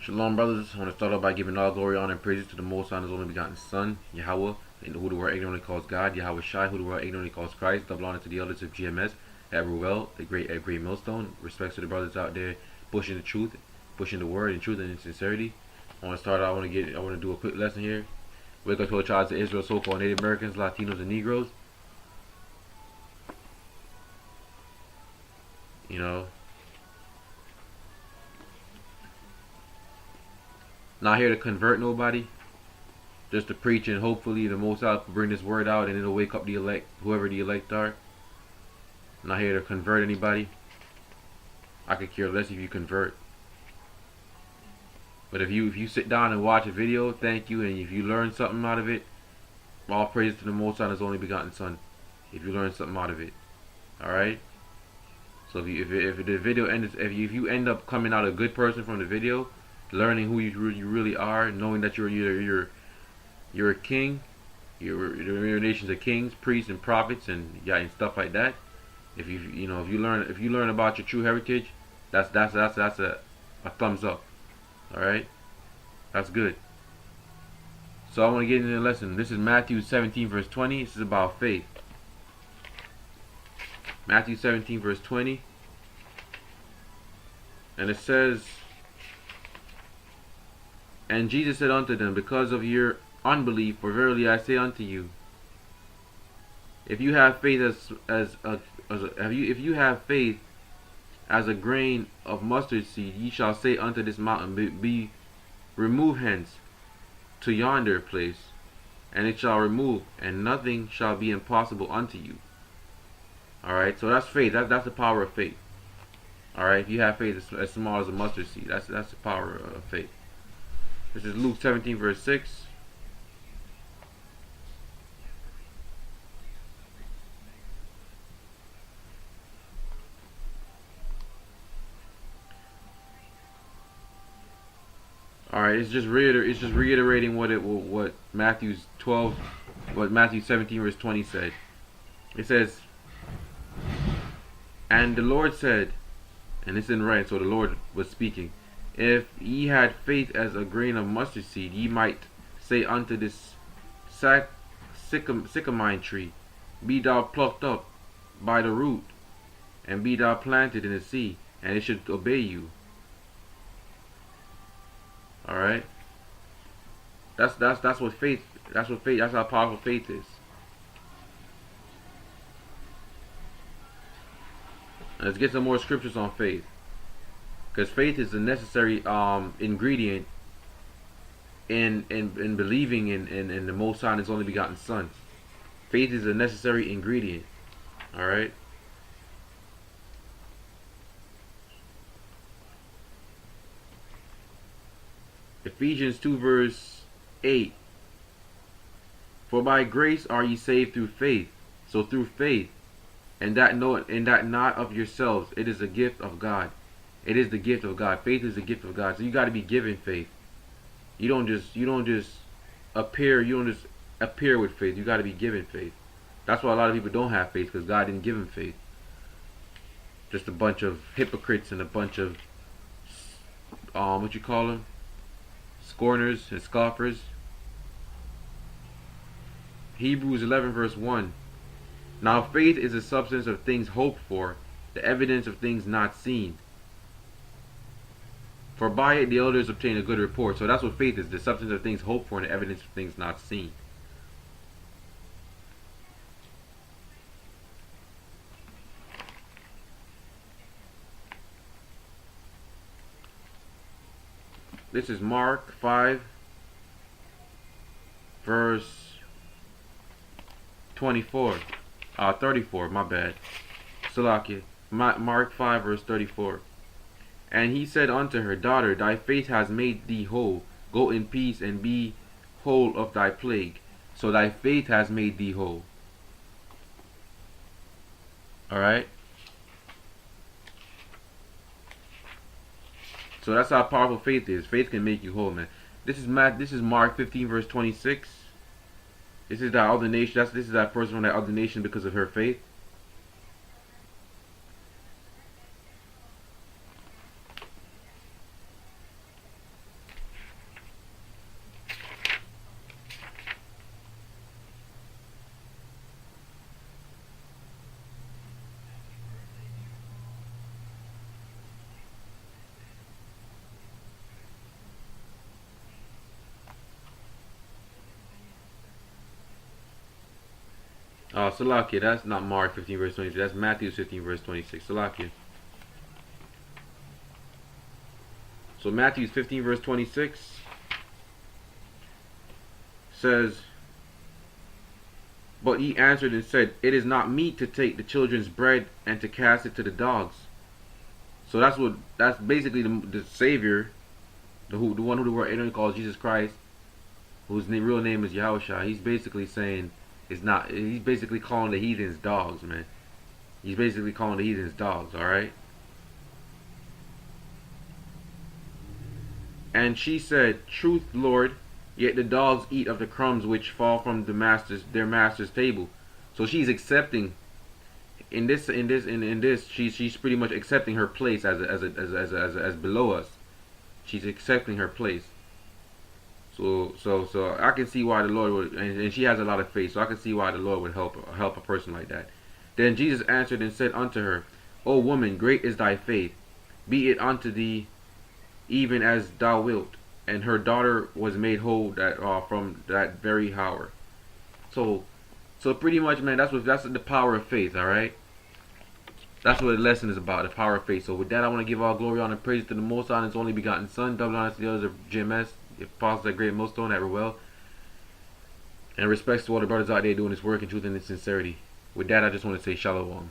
Shalom, brothers. I want to start off by giving all glory, honor, and praises to the Most High, His only begotten Son, Yahweh, and who the world ignorantly calls God, Yahweh Shai, who the world ignorantly calls Christ. Double honor to the elders of GMS, at Ruel, a great millstone. Respects to the brothers out there pushing the truth, pushing the word in truth and in sincerity. I want to start out. I want to do a quick lesson here. Wake up to the tribes of Israel, so-called Native Americans, Latinos, and Negroes. You know, not here to convert nobody, just to preach, and hopefully the Most High will bring this word out and it'll wake up the elect, whoever the elect are. Not here to convert anybody. I could care less if you convert. But if you sit down and watch a video, thank you, and if you learn something out of it, all praise to the Most High, His only begotten Son. If you learn something out of it, all right. So if the video ends, if you end up coming out a good person from the video, learning who you really are, knowing that you're a king, your nations of kings, priests, and prophets, and stuff like that. If you learn about your true heritage, that's a thumbs up. All right, that's good. So I want to get into the lesson. This is Matthew 17 verse 20. This is about faith. Matthew 17 verse 20, and it says, "And Jesus said unto them, Because of your unbelief, for verily I say unto you, if you have faith if you have faith as a grain of mustard seed, ye shall say unto this mountain, be removed hence to yonder place, and it shall remove, and nothing shall be impossible unto you." All right, so that's faith. That's the power of faith. All right, if you have faith as small as a mustard seed, that's the power of faith. This is Luke 17 verse 6. All right, it's just reiterating what Matthew 17 verse 20 said. It says, "And the Lord said," and it's in red, so the Lord was speaking, "If ye had faith as a grain of mustard seed, ye might say unto this sycamine tree, Be thou plucked up by the root, and be thou planted in the sea, and it should obey you." All right, that's what faith. That's how powerful faith is. Let's get some more scriptures on faith, because faith is a necessary ingredient in believing in the Most High and His only begotten Son. Faith is a necessary ingredient. All right. Ephesians 2 verse 8. "For by grace are ye saved through faith." So through faith, and that not of yourselves, it is a gift of God. It is the gift of God. Faith is the gift of God. So you got to be given faith. You don't just appear. You don't just appear with faith. You got to be given faith. That's why a lot of people don't have faith, because God didn't give them faith. Just a bunch of hypocrites and a bunch of what you call them, scorners and scoffers. Hebrews 11 verse 1. "Now faith is the substance of things hoped for, the evidence of things not seen. For by it the elders obtain a good report." So that's what faith is: the substance of things hoped for and the evidence of things not seen. This is Mark 5 verse 34, my bad. Salakia. Mark 5 verse 34. "And he said unto her, Daughter, thy faith has made thee whole. Go in peace and be whole of thy plague." So thy faith has made thee whole. All right. So that's how powerful faith is. Faith can make you whole, man. This is Mark 15 verse 26. This is that other nation. This is that person from that other nation because of her faith. Salakia, that's not Mark 15 verse 26. That's Matthew 15 verse 26. Salakia. So Matthew 15 verse 26 says, but he answered and said, it is not meet to take the children's bread and to cast it to the dogs. So that's basically the Savior, the one who the world ignorantly calls Jesus Christ, whose real name is Yahushua. He's basically saying it's not. He's basically calling the heathens dogs, man. He's basically calling the heathens dogs. All right. And she said, truth, Lord, yet the dogs eat of the crumbs which fall from their master's table. So she's accepting in this she's pretty much accepting her place as below us. She's accepting her place. So I can see why the Lord would, and she has a lot of faith, so I can see why the Lord would help a person like that. Then Jesus answered and said unto her, O woman, great is thy faith, be it unto thee even as thou wilt. And her daughter was made whole from that very hour. So pretty much, man, that's the power of faith. All right, that's what the lesson is about, the power of faith. So with that, I want to give all glory, honor, and praise to the Most High and His only begotten Son. Double honor to the others of GMS, the apostles at Great Millstone, at Rewell, and respects to all the brothers out there doing this work in truth and in sincerity. With that, I just want to say shalom.